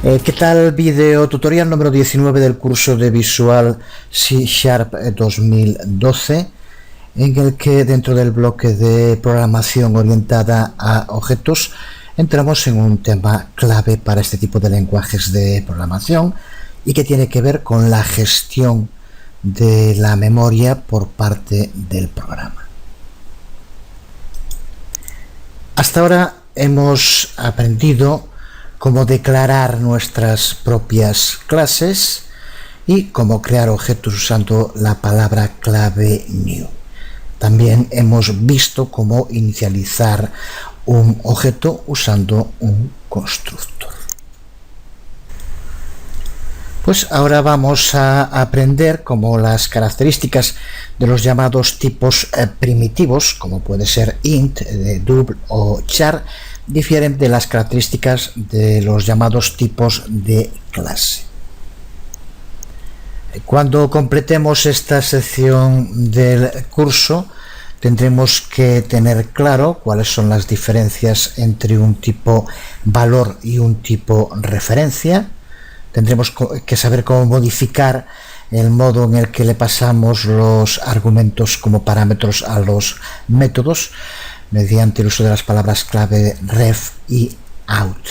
¿Qué tal? Video tutorial número 19 del curso de Visual C# 2012, en el que dentro del bloque de programación orientada a objetos entramos en un tema clave para este tipo de lenguajes de programación y que tiene que ver con la gestión de la memoria por parte del programa. Hasta ahora hemos aprendido cómo declarar nuestras propias clases y cómo crear objetos usando la palabra clave new. También hemos visto cómo inicializar un objeto usando un constructor. Pues ahora vamos a aprender cómo las características de los llamados tipos primitivos, como puede ser int, double o char, difieren de las características de los llamados tipos de clase. Cuando completemos esta sección del curso, tendremos que tener claro cuáles son las diferencias entre un tipo valor y un tipo referencia. Tendremos que saber cómo modificar el modo en el que le pasamos los argumentos como parámetros a los métodos mediante el uso de las palabras clave ref y out.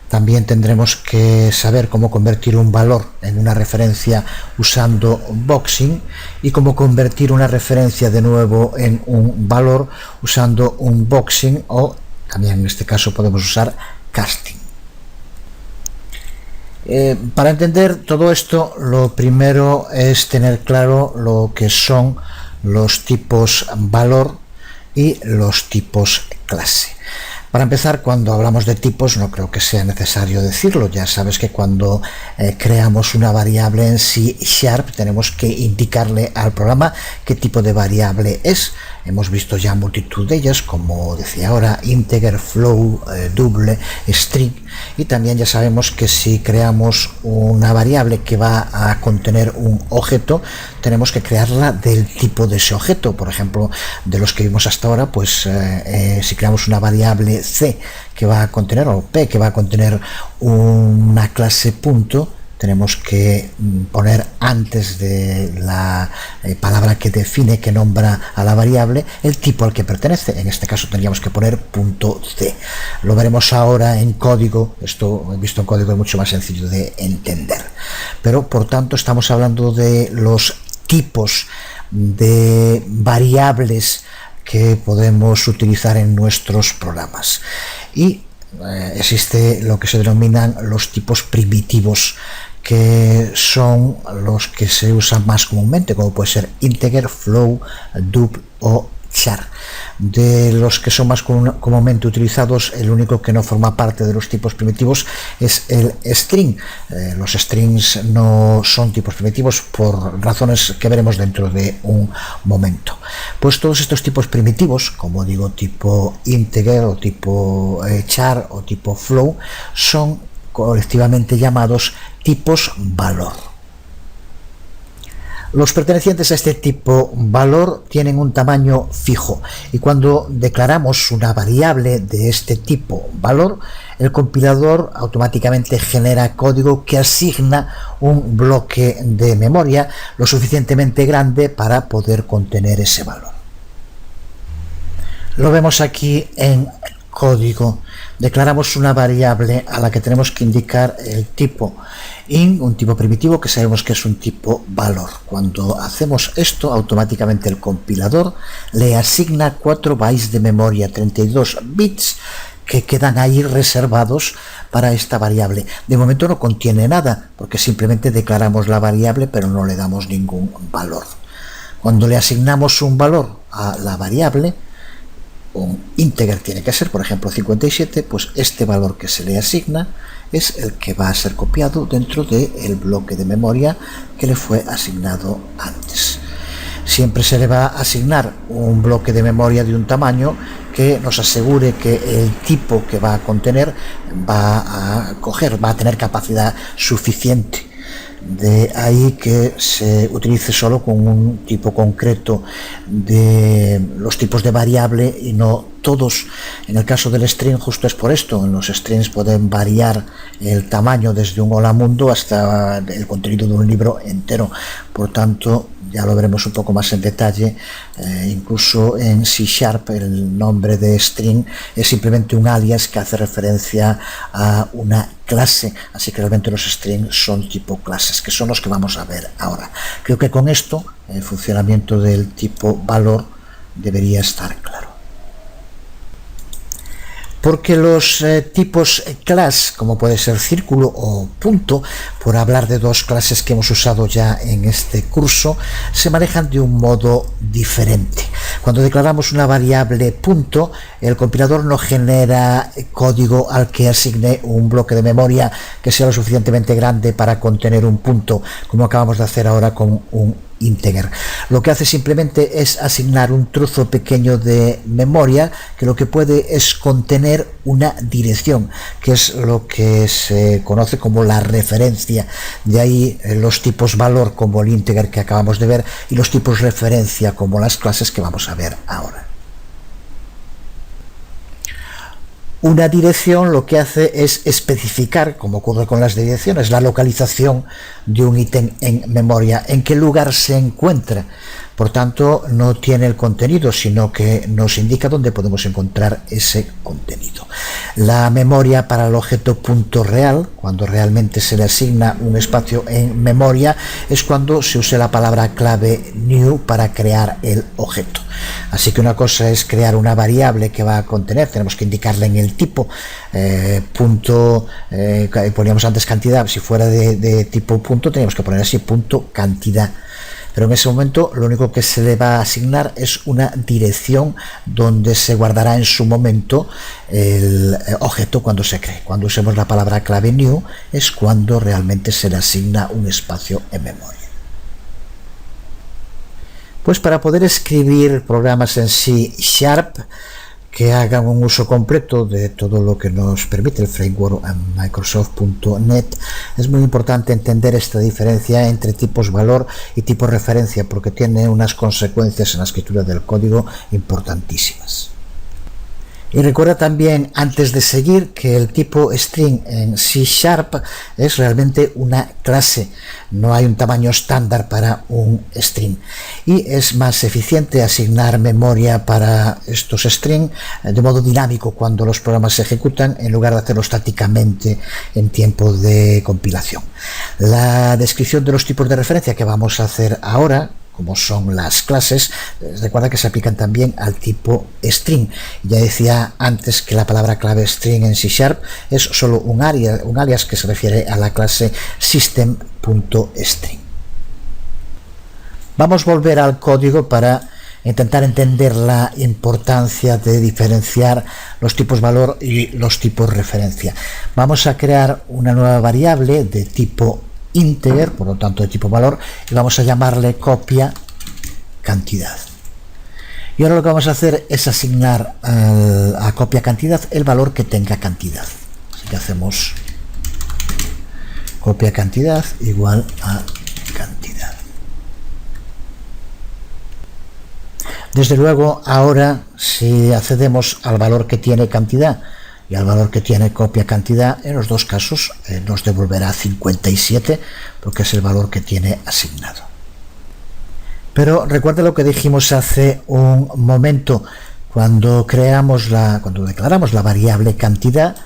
También tendremos que saber cómo convertir un valor en una referencia usando boxing y cómo convertir una referencia de nuevo en un valor usando un boxing, o también en este caso podemos usar casting. Para entender todo esto, lo primero es tener claro lo que son los tipos valor y los tipos clase. Para empezar, cuando hablamos de tipos, no creo que sea necesario decirlo. Ya sabes que cuando creamos una variable en C# tenemos que indicarle al programa qué tipo de variable es. Hemos visto ya multitud de ellas, como decía ahora, integer, float, double, string, y también ya sabemos que si creamos una variable que va a contener un objeto, tenemos que crearla del tipo de ese objeto. Por ejemplo, de los que vimos hasta ahora, pues si creamos una variable C que va a contener, o P que va a contener una clase punto, tenemos que poner antes de la palabra que define, que nombra a la variable, el tipo al que pertenece. En este caso tendríamos que poner .c. Lo veremos ahora en código. Esto visto en código es mucho más sencillo de entender. Pero por tanto estamos hablando de los tipos de variables que podemos utilizar en nuestros programas. Y existe lo que se denominan los tipos primitivos, que son los que se usan más comúnmente, como puede ser integer, float, double o char. De los que son más comúnmente utilizados, el único que no forma parte de los tipos primitivos es el string. Los strings no son tipos primitivos por razones que veremos dentro de un momento. Pues todos estos tipos primitivos, como digo, tipo integer o tipo char o tipo float, son colectivamente llamados tipos valor. Los pertenecientes a este tipo valor tienen un tamaño fijo, y cuando declaramos una variable de este tipo valor, el compilador automáticamente genera código que asigna un bloque de memoria lo suficientemente grande para poder contener ese valor. Lo vemos aquí en código. Declaramos una variable a la que tenemos que indicar el tipo int, un tipo primitivo que sabemos que es un tipo valor. Cuando hacemos esto, automáticamente el compilador le asigna 4 bytes de memoria, 32 bits que quedan ahí reservados para esta variable. De momento no contiene nada, porque simplemente declaramos la variable pero no le damos ningún valor. Cuando le asignamos un valor a la variable, un integer tiene que ser, por ejemplo, 57, pues este valor que se le asigna es el que va a ser copiado dentro del bloque de memoria que le fue asignado antes. Siempre se le va a asignar un bloque de memoria de un tamaño que nos asegure que el tipo que va a contener va a tener capacidad suficiente. De ahí que se utilice solo con un tipo concreto de los tipos de variable y no todos. En el caso del string justo es por esto. En los strings pueden variar el tamaño desde un hola mundo hasta el contenido de un libro entero. Por tanto, ya lo veremos un poco más en detalle, incluso en C# el nombre de string es simplemente un alias que hace referencia a una clase, así que realmente los strings son tipo clases, que son los que vamos a ver ahora. Creo que con esto el funcionamiento del tipo valor debería estar claro. Porque los tipos class, como puede ser círculo o punto, por hablar de dos clases que hemos usado ya en este curso, se manejan de un modo diferente. Cuando declaramos una variable punto, el compilador no genera código al que asigne un bloque de memoria que sea lo suficientemente grande para contener un punto, como acabamos de hacer ahora con un integer. Lo que hace simplemente es asignar un trozo pequeño de memoria que lo que puede es contener una dirección, que es lo que se conoce como la referencia. De ahí los tipos valor como el integer que acabamos de ver y los tipos referencia como las clases que vamos a ver ahora. Una dirección lo que hace es especificar, como ocurre con las direcciones, la localización de un ítem en memoria, en qué lugar se encuentra. Por tanto, no tiene el contenido, sino que nos indica dónde podemos encontrar ese contenido. La memoria para el objeto punto real, cuando realmente se le asigna un espacio en memoria, es cuando se use la palabra clave new para crear el objeto. Así que una cosa es crear una variable que va a contener, tenemos que indicarle en el tipo, poníamos antes cantidad, si fuera de tipo punto teníamos que poner así punto cantidad. Pero en ese momento lo único que se le va a asignar es una dirección donde se guardará en su momento el objeto cuando se cree. Cuando usemos la palabra clave new es cuando realmente se le asigna un espacio en memoria. Pues para poder escribir programas en C# que hagan un uso completo de todo lo que nos permite el framework Microsoft.NET, es muy importante entender esta diferencia entre tipos valor y tipos referencia, porque tiene unas consecuencias en la escritura del código importantísimas. Y recuerda también, antes de seguir, que el tipo string en C# es realmente una clase, no hay un tamaño estándar para un string, y es más eficiente asignar memoria para estos strings de modo dinámico cuando los programas se ejecutan, en lugar de hacerlo estáticamente en tiempo de compilación. La descripción de los tipos de referencia que vamos a hacer ahora, como son las clases, recuerda que se aplican también al tipo string. Ya decía antes que la palabra clave string en C# es solo un alias que se refiere a la clase system.string. Vamos a volver al código para intentar entender la importancia de diferenciar los tipos valor y los tipos referencia. Vamos a crear una nueva variable de tipo integer, por lo tanto de tipo valor, y vamos a llamarle copia cantidad. Y ahora lo que vamos a hacer es asignar a copia cantidad el valor que tenga cantidad. Así que hacemos copia cantidad igual a cantidad. Desde luego, ahora si accedemos al valor que tiene cantidad y al valor que tiene copia cantidad, en los dos casos nos devolverá 57, porque es el valor que tiene asignado. Pero recuerda lo que dijimos hace un momento: cuando declaramos la variable cantidad,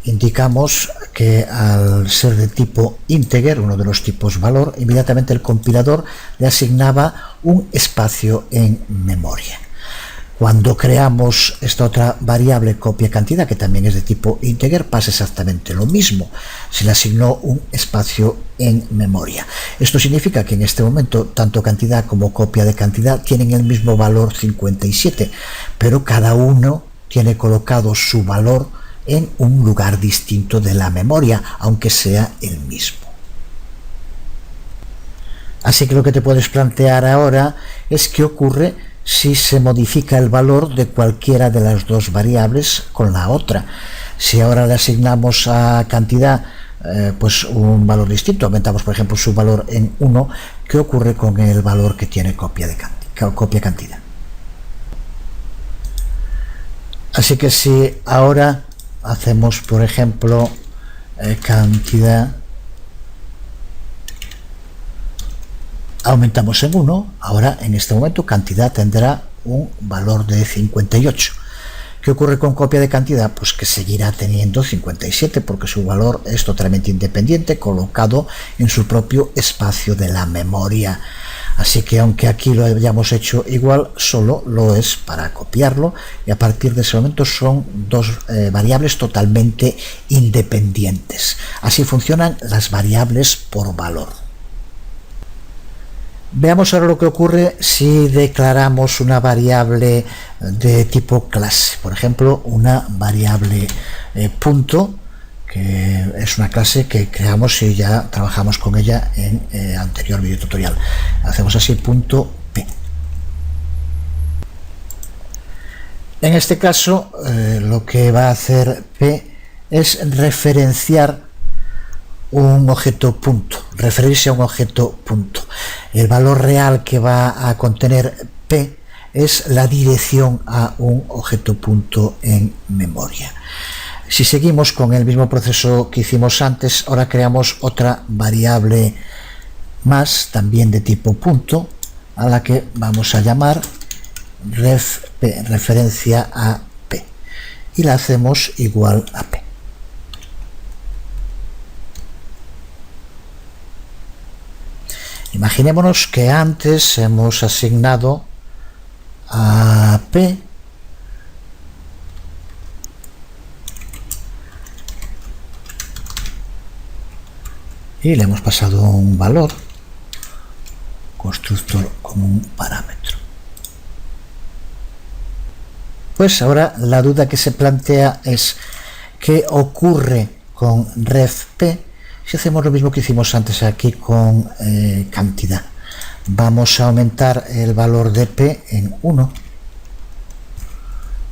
indicamos que al ser de tipo integer, uno de los tipos valor, inmediatamente el compilador le asignaba un espacio en memoria. Cuando creamos esta otra variable copia cantidad, que también es de tipo integer, pasa exactamente lo mismo. Se le asignó un espacio en memoria. Esto significa que en este momento tanto cantidad como copia de cantidad tienen el mismo valor 57, pero cada uno tiene colocado su valor en un lugar distinto de la memoria, aunque sea el mismo. Así que lo que te puedes plantear ahora es qué ocurre si se modifica el valor de cualquiera de las dos variables con la otra. Si ahora le asignamos a cantidad pues un valor distinto, aumentamos por ejemplo su valor en 1, ¿qué ocurre con el valor que tiene copia cantidad? Así que si ahora hacemos, por ejemplo, cantidad, aumentamos en 1, ahora en este momento cantidad tendrá un valor de 58. ¿Qué ocurre con copia de cantidad? Pues que seguirá teniendo 57 porque su valor es totalmente independiente, colocado en su propio espacio de la memoria. Así que aunque aquí lo hayamos hecho igual, solo lo es para copiarlo, y a partir de ese momento son dos variables totalmente independientes. Así funcionan las variables por valor. Veamos ahora lo que ocurre si declaramos una variable de tipo clase. Por ejemplo, una variable punto, que es una clase que creamos y ya trabajamos con ella en el anterior video tutorial. Hacemos así punto p. En este caso, lo que va a hacer p es referenciar un objeto punto, referirse a un objeto punto. El valor real que va a contener p es la dirección a un objeto punto en memoria. Si seguimos con el mismo proceso que hicimos antes, ahora creamos otra variable más, también de tipo punto, a la que vamos a llamar ref p, referencia a p, y la hacemos igual a p. Imaginémonos que antes hemos asignado a p y le hemos pasado un valor, constructor como un parámetro. Pues ahora la duda que se plantea es ¿qué ocurre con ref p si hacemos lo mismo que hicimos antes aquí con cantidad? Vamos a aumentar el valor de p en 1.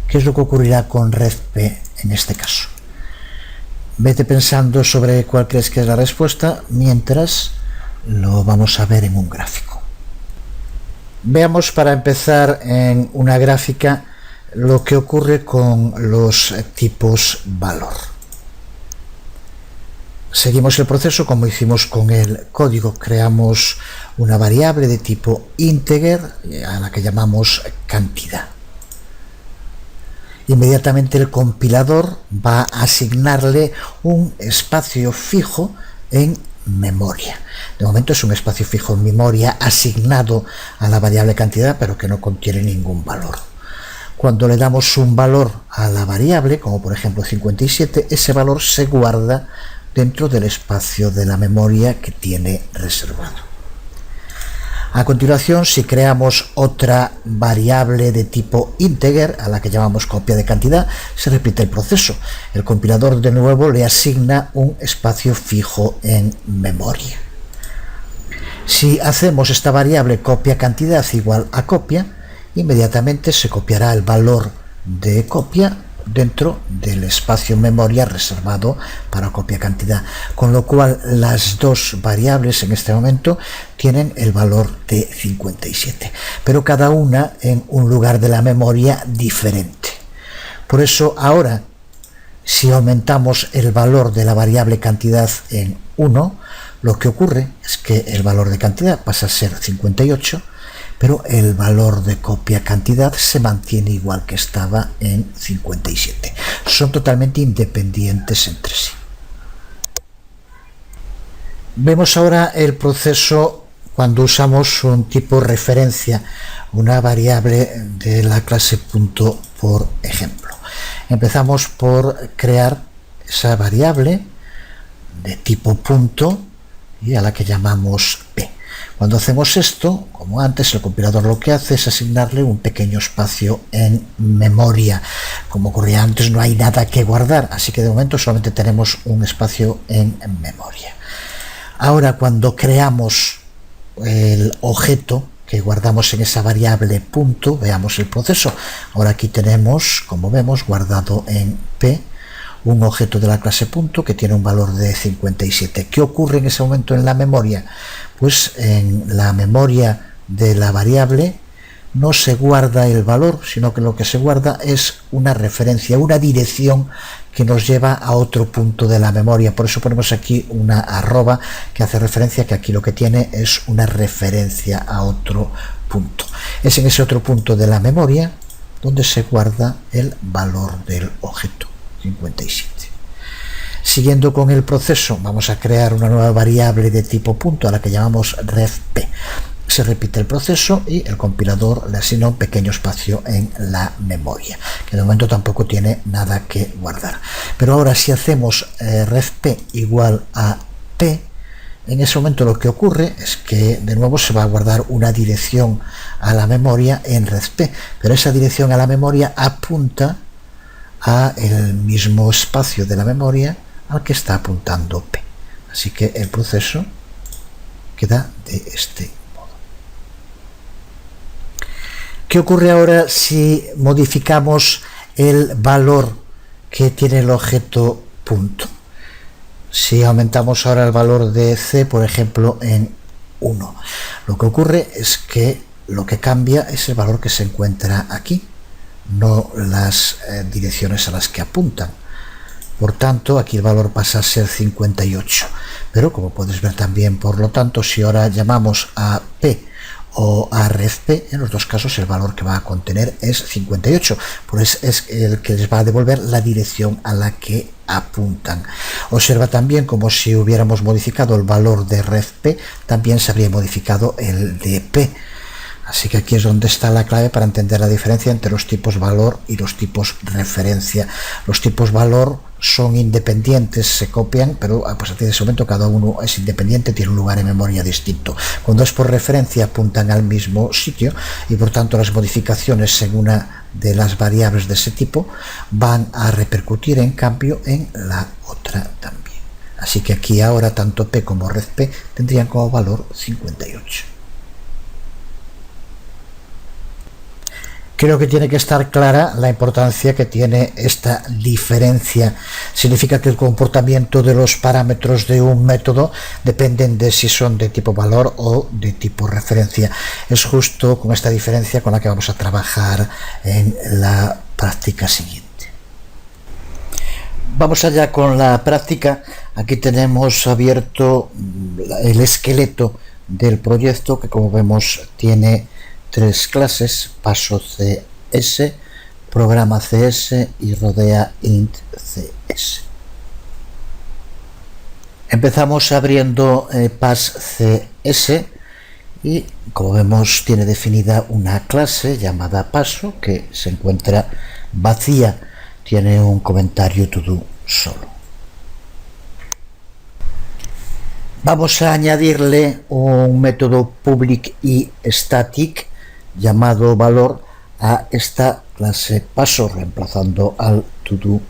¿Qué es lo que ocurrirá con ref p en este caso? Vete pensando sobre cuál crees que es la respuesta mientras lo vamos a ver en un gráfico. Veamos para empezar en una gráfica lo que ocurre con los tipos valor. Seguimos el proceso como hicimos con el código. Creamos una variable de tipo integer a la que llamamos cantidad. Inmediatamente el compilador va a asignarle un espacio fijo en memoria. De momento es un espacio fijo en memoria asignado a la variable cantidad, pero que no contiene ningún valor. Cuando le damos un valor a la variable, como por ejemplo 57, ese valor se guarda dentro del espacio de la memoria que tiene reservado. A continuación, si creamos otra variable de tipo integer, a la que llamamos copia de cantidad, se repite el proceso. El compilador de nuevo le asigna un espacio fijo en memoria. Si hacemos esta variable copia cantidad igual a copia, inmediatamente se copiará el valor de copia dentro del espacio memoria reservado para copia cantidad, con lo cual las dos variables en este momento tienen el valor de 57, pero cada una en un lugar de la memoria diferente. Por eso ahora, si aumentamos el valor de la variable cantidad en 1, lo que ocurre es que el valor de cantidad pasa a ser 58, pero el valor de copia cantidad se mantiene igual que estaba en 57. Son totalmente independientes entre sí. Vemos ahora el proceso cuando usamos un tipo referencia, una variable de la clase punto, por ejemplo. Empezamos por crear esa variable de tipo punto y a la que llamamos p. Cuando hacemos esto, como antes, el compilador lo que hace es asignarle un pequeño espacio en memoria. Como ocurría antes, no hay nada que guardar, así que de momento solamente tenemos un espacio en memoria. Ahora, cuando creamos el objeto que guardamos en esa variable punto, veamos el proceso. Ahora aquí tenemos, como vemos, guardado en p, un objeto de la clase punto que tiene un valor de 57. ¿Qué ocurre en ese momento en la memoria? Pues en la memoria de la variable no se guarda el valor, sino que lo que se guarda es una referencia, una dirección que nos lleva a otro punto de la memoria. Por eso ponemos aquí una arroba que hace referencia a que aquí lo que tiene es una referencia a otro punto. Es en ese otro punto de la memoria donde se guarda el valor del objeto 57. Siguiendo con el proceso, vamos a crear una nueva variable de tipo punto a la que llamamos refp. Se repite el proceso y el compilador le asigna un pequeño espacio en la memoria, que de momento tampoco tiene nada que guardar. Pero ahora si hacemos refp igual a p, en ese momento lo que ocurre es que de nuevo se va a guardar una dirección a la memoria en refp, pero esa dirección a la memoria apunta a el mismo espacio de la memoria al que está apuntando p. Así que el proceso queda de este modo. ¿Qué ocurre ahora si modificamos el valor que tiene el objeto punto? Si aumentamos ahora el valor de c, por ejemplo, en 1, lo que ocurre es que lo que cambia es el valor que se encuentra aquí, no las direcciones a las que apuntan. Por tanto, aquí el valor pasa a ser 58. Pero como puedes ver también, por lo tanto, si ahora llamamos a p o a refp, en los dos casos el valor que va a contener es 58, pues es el que les va a devolver la dirección a la que apuntan. Observa también como si hubiéramos modificado el valor de refp, también se habría modificado el de p. Así que aquí es donde está la clave para entender la diferencia entre los tipos valor y los tipos referencia. Los tipos valor son independientes, se copian, pero a partir de ese momento cada uno es independiente, tiene un lugar en memoria distinto. Cuando es por referencia apuntan al mismo sitio y por tanto las modificaciones en una de las variables de ese tipo van a repercutir en cambio en la otra también. Así que aquí ahora tanto p como refp tendrían como valor 58. Creo que tiene que estar clara la importancia que tiene esta diferencia. Significa que el comportamiento de los parámetros de un método dependen de si son de tipo valor o de tipo referencia. Es justo con esta diferencia con la que vamos a trabajar en la práctica siguiente. Vamos allá con la práctica. Aquí tenemos abierto el esqueleto del proyecto que, como vemos, tiene tres clases: paso CS, programa CS y rodea int CS. Empezamos abriendo pass CS y, como vemos, tiene definida una clase llamada paso que se encuentra vacía, tiene un comentario to do solo. Vamos a añadirle un método public y static llamado valor a esta clase paso, reemplazando al to do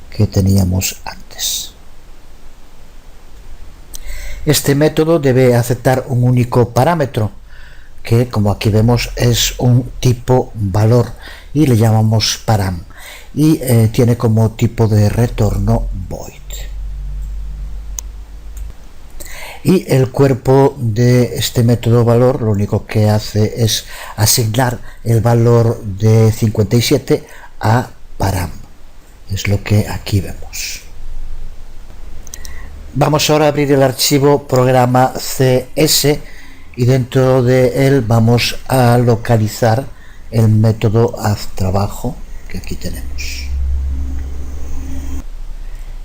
que teníamos antes. Este método debe aceptar un único parámetro que, como aquí vemos, es un tipo valor y le llamamos param, y tiene como tipo de retorno void. Y el cuerpo de este método valor lo único que hace es asignar el valor de 57 a param. Es lo que aquí vemos. Vamos ahora a abrir el archivo programa CS y dentro de él vamos a localizar el método haztrabajo que aquí tenemos.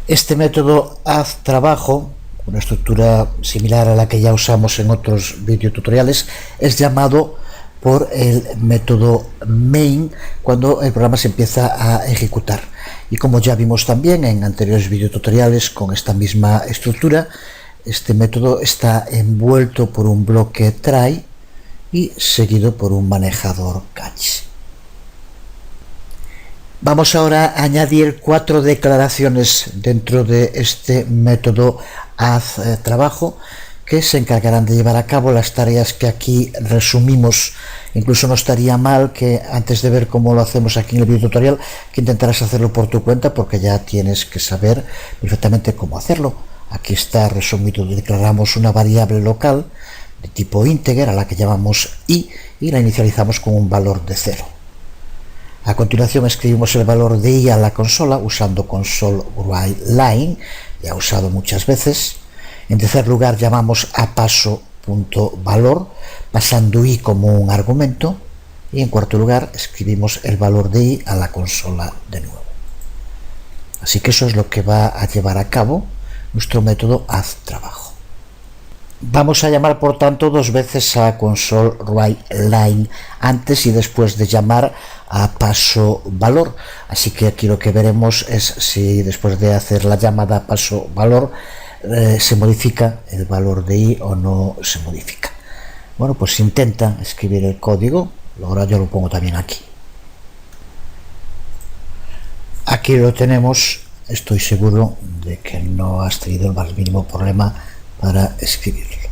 Este método haztrabajo, una estructura similar a la que ya usamos en otros videotutoriales, es llamado por el método main cuando el programa se empieza a ejecutar. Y como ya vimos también en anteriores videotutoriales con esta misma estructura, este método está envuelto por un bloque try y seguido por un manejador catch. Vamos ahora a añadir 4 declaraciones dentro de este método haztrabajo que se encargarán de llevar a cabo las tareas que aquí resumimos. Incluso no estaría mal que antes de ver cómo lo hacemos aquí en el video tutorial, que intentaras hacerlo por tu cuenta, porque ya tienes que saber perfectamente cómo hacerlo. Aquí está resumido: declaramos una variable local de tipo integer, a la que llamamos i, y la inicializamos con un valor de 0. A continuación escribimos el valor de i a la consola usando console.writeLine, ya usado muchas veces. En tercer lugar llamamos a paso.valor, pasando i como un argumento. Y en cuarto lugar escribimos el valor de i a la consola de nuevo. Así que eso es lo que va a llevar a cabo nuestro método hazTrabajo. Vamos a llamar por tanto dos veces a console.writeLine antes y después de llamar a paso.valor. Así que aquí lo que veremos es si después de hacer la llamada a paso.valor se modifica el valor de i o no se modifica. Bueno, pues intenta escribir el código. Ahora yo lo pongo también aquí. Aquí lo tenemos. Estoy seguro de que no has tenido el más mínimo problema para escribirlo.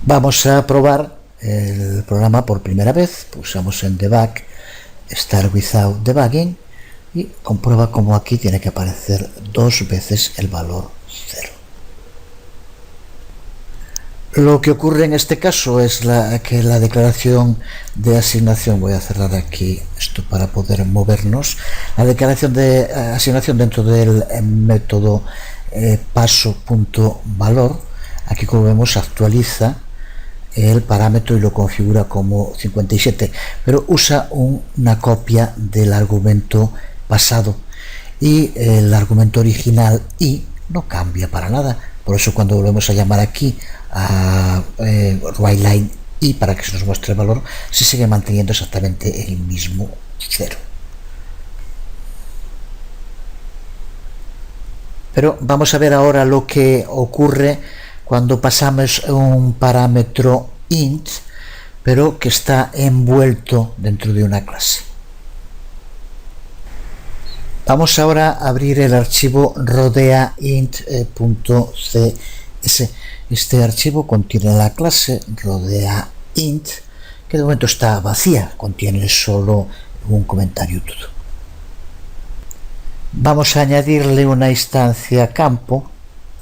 Vamos a probar el programa por primera vez. Pulsamos en Debug, Start Without Debugging, y comprueba como aquí tiene que aparecer dos veces el valor 0. Lo que ocurre en este caso es que la declaración de asignación, voy a cerrar aquí esto para poder movernos, la declaración de asignación dentro del método paso.valor, aquí como vemos actualiza el parámetro y lo configura como 57, pero usa una copia del argumento pasado y el argumento original i no cambia para nada. Por eso cuando volvemos a llamar aquí a writeLine i para que se nos muestre el valor, se sigue manteniendo exactamente el mismo 0. Pero vamos a ver ahora lo que ocurre cuando pasamos un parámetro int, pero que está envuelto dentro de una clase. Vamos ahora a abrir el archivo rodeaint.cs. Este archivo contiene la clase rodeaint, que de momento está vacía, contiene solo un comentario todo. Vamos a añadirle una instancia campo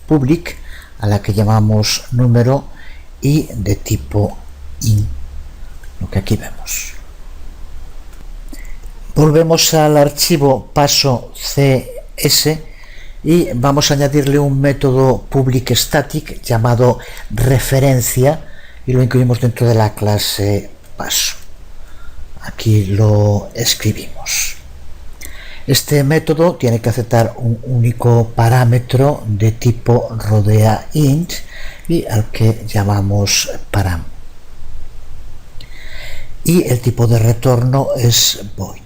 public a la que llamamos número y de tipo int, lo que aquí vemos. Volvemos al archivo paso.cs y vamos a añadirle un método public static llamado referencia y lo incluimos dentro de la clase paso. Aquí lo escribimos. Este método tiene que aceptar un único parámetro de tipo rodeaInt y al que llamamos param. Y el tipo de retorno es void.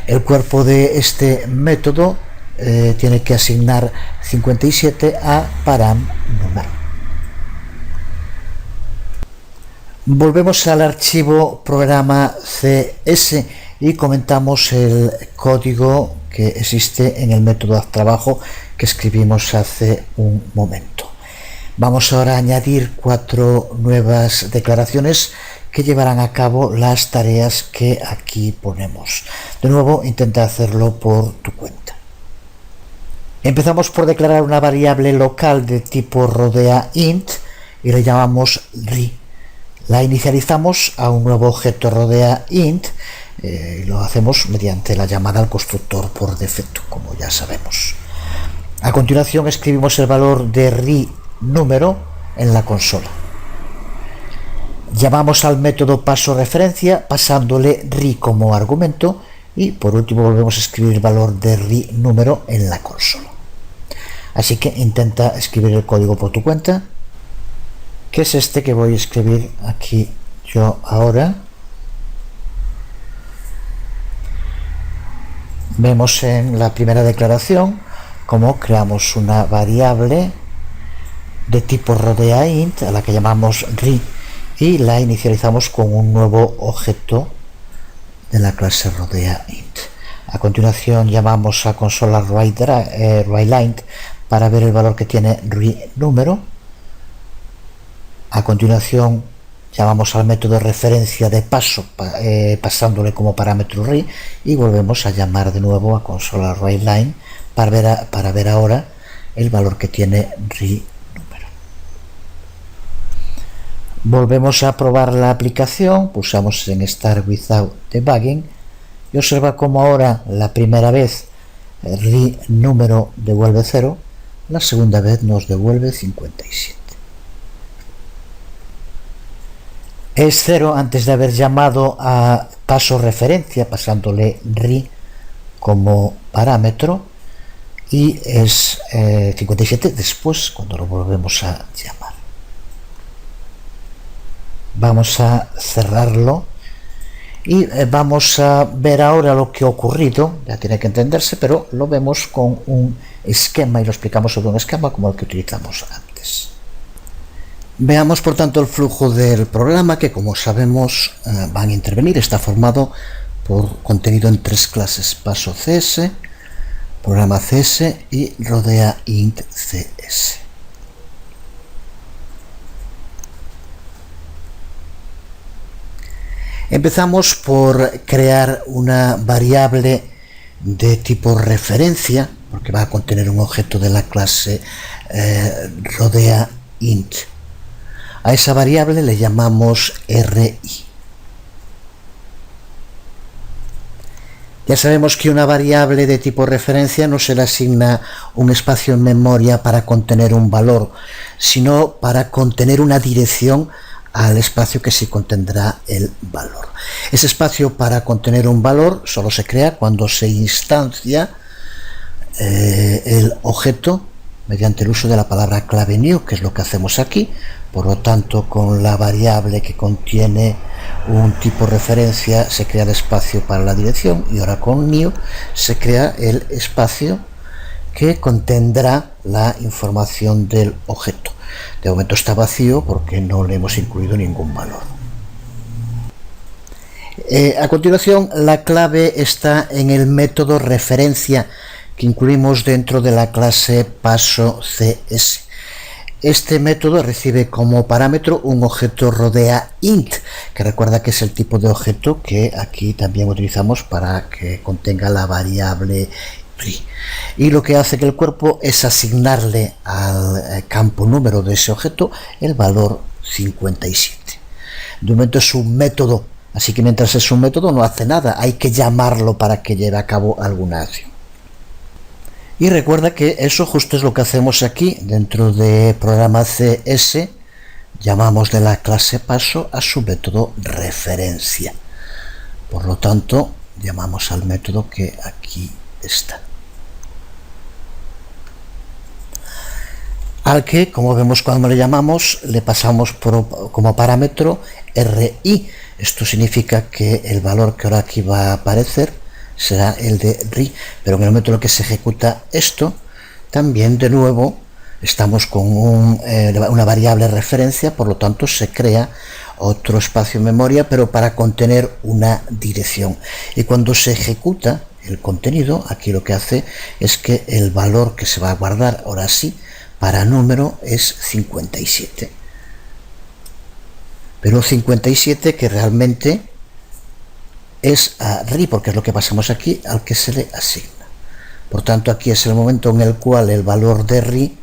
El cuerpo de este método tiene que asignar 57 a param número. Volvemos al archivo programa CS y comentamos el código que existe en el método hazTrabajo que escribimos hace un momento. Vamos ahora a añadir 4 nuevas declaraciones que llevarán a cabo las tareas que aquí ponemos. De nuevo, intenta hacerlo por tu cuenta. Empezamos por declarar una variable local de tipo rodeaInt y le llamamos ri. La inicializamos a un nuevo objeto rodeaInt y lo hacemos mediante la llamada al constructor por defecto, como ya sabemos. A continuación escribimos el valor de ri número en la consola. Llamamos al método pasoReferencia pasándole ri como argumento y por último volvemos a escribir el valor de ri número en la consola. Así que intenta escribir el código por tu cuenta, que es este que voy a escribir aquí yo ahora. Vemos en la primera declaración cómo creamos una variable de tipo rodeaInt a la que llamamos ri y la inicializamos con un nuevo objeto de la clase rodeaInt. A continuación llamamos a consola writeLine para ver el valor que tiene ri número. A continuación llamamos al método de referencia de paso pasándole como parámetro ri y volvemos a llamar de nuevo a consola writeLine para ver ahora el valor que tiene RI número. Volvemos a probar la aplicación, pulsamos en Start Without Debugging y observa cómo ahora la primera vez RI número devuelve 0, la segunda vez nos devuelve 57. Es 0 antes de haber llamado a paso referencia, pasándole RI como parámetro, y es 57 después cuando lo volvemos a llamar. Vamos a cerrarlo y vamos a ver ahora lo que ha ocurrido. Ya tiene que entenderse, pero lo vemos con un esquema y lo explicamos sobre un esquema como el que utilizamos antes. Veamos por tanto el flujo del programa, que como sabemos van a intervenir. Está formado por contenido en 3 clases: paso CS, programa CS y rodea int CS. Empezamos por crear una variable de tipo referencia, porque va a contener un objeto de la clase rodea int. A esa variable le llamamos RI. Ya sabemos que una variable de tipo referencia no se le asigna un espacio en memoria para contener un valor, sino para contener una dirección al espacio que sí contendrá el valor. Ese espacio para contener un valor solo se crea cuando se instancia el objeto mediante el uso de la palabra clave new, que es lo que hacemos aquí. Por lo tanto, con la variable que contiene un tipo referencia se crea el espacio para la dirección, y ahora con new se crea el espacio que contendrá la información del objeto. De momento está vacío porque no le hemos incluido ningún valor. A continuación, la clave está en el método referencia que incluimos dentro de la clase paso CS. Este método recibe como parámetro un objeto rodea int, que recuerda que es el tipo de objeto que aquí también utilizamos para que contenga la variable RI. Y lo que hace que el cuerpo es asignarle al campo número de ese objeto el valor 57. De momento es un método, así que mientras es un método no hace nada, hay que llamarlo para que lleve a cabo alguna acción. Y recuerda que eso justo es lo que hacemos aquí dentro de programa CS. Llamamos de la clase paso a su método referencia. Por lo tanto, llamamos al método que aquí está. Al que, como vemos cuando le llamamos, le pasamos como parámetro RI. Esto significa que el valor que ahora aquí va a aparecer será el de RI, pero en el momento en el que se ejecuta esto, también de nuevo estamos con una variable referencia, por lo tanto se crea otro espacio en memoria, pero para contener una dirección. Y cuando se ejecuta el contenido, aquí lo que hace es que el valor que se va a guardar, ahora sí, para número es 57. Pero 57 que realmente es a RI, porque es lo que pasamos aquí al que se le asigna. Por tanto, aquí es el momento en el cual el valor de RI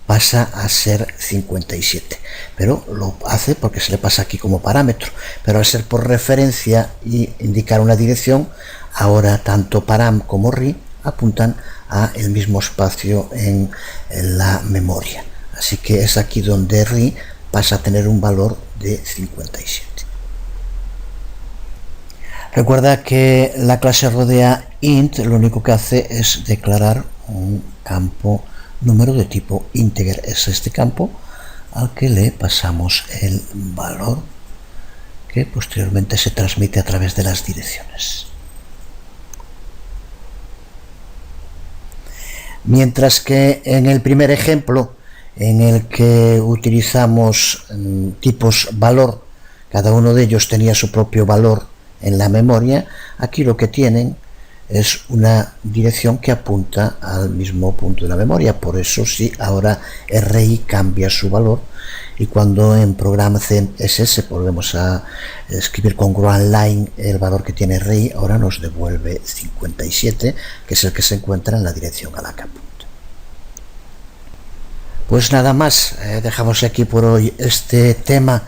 pasa a ser 57, pero lo hace porque se le pasa aquí como parámetro, pero al ser por referencia y indicar una dirección, ahora tanto param como RI apuntan a el mismo espacio en la memoria, así que es aquí donde RI pasa a tener un valor de 57. Recuerda que la clase rodea int lo único que hace es declarar un campo número de tipo integer. Es este campo al que le pasamos el valor que posteriormente se transmite a través de las direcciones. Mientras que en el primer ejemplo, en el que utilizamos tipos valor, cada uno de ellos tenía su propio valor en la memoria, aquí lo que tienen es una dirección que apunta al mismo punto de la memoria. Por eso sí, ahora RI cambia su valor, y cuando en programa CSS volvemos a escribir con ground line el valor que tiene RI, ahora nos devuelve 57, que es el que se encuentra en la dirección a la que apunta. Pues nada más, dejamos aquí por hoy este tema,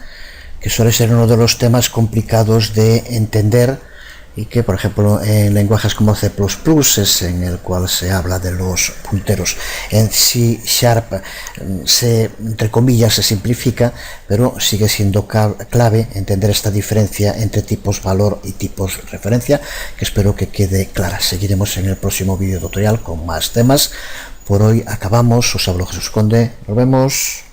que suele ser uno de los temas complicados de entender y que, por ejemplo, en lenguajes como C++ es en el cual se habla de los punteros. En C# entre comillas, se simplifica, pero sigue siendo clave entender esta diferencia entre tipos valor y tipos referencia, que espero que quede clara. Seguiremos en el próximo vídeo tutorial con más temas. Por hoy acabamos. Os hablo Jesús Conde. Nos vemos.